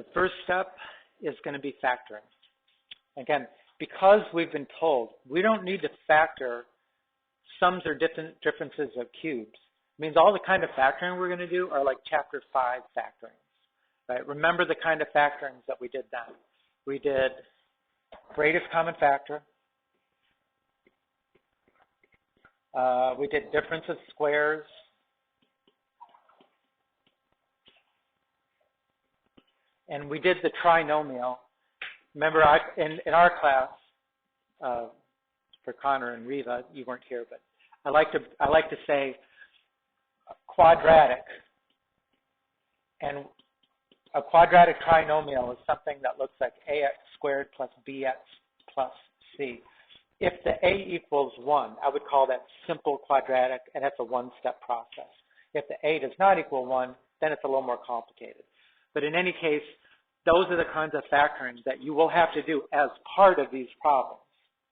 The first step is going to be factoring. Again, because we've been told we don't need to factor sums or differences of cubes, it means all the kind of factoring we're going to do are like chapter 5 factorings, right? Remember the kind of factorings that we did then. We did greatest common factor. We did difference of squares. And we did the trinomial. Remember, in our class, for Connor and Riva, you weren't here, but I like to say quadratic. And a quadratic trinomial is something that looks like ax squared plus bx plus c. If the a equals 1, I would call that simple quadratic, and that's a one-step process. If the a does not equal 1, then it's a little more complicated. But in any case, those are the kinds of factorings that you will have to do as part of these problems,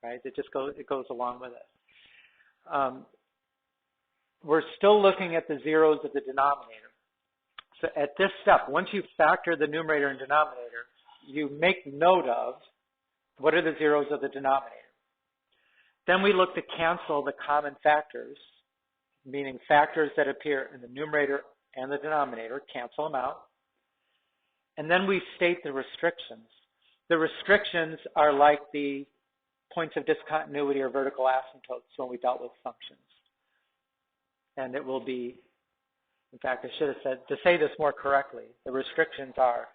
right? It goes along with it. We're still looking at the zeros of the denominator. So at this step, once you factor the numerator and denominator, you make note of what are the zeros of the denominator. Then we look to cancel the common factors, meaning factors that appear in the numerator and the denominator, cancel them out. And then we state the restrictions. The restrictions are like the points of discontinuity or vertical asymptotes when we dealt with functions. And it will be, in fact, I should have said, to say this more correctly, the restrictions are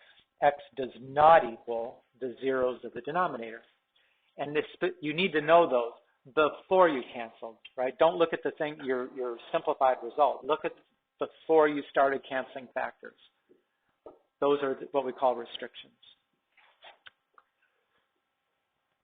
x does not equal the zeros of the denominator. And you need to know those before you cancel, right? Don't look at the thing, your simplified result. Look at before you started canceling factors. Those are what we call restrictions.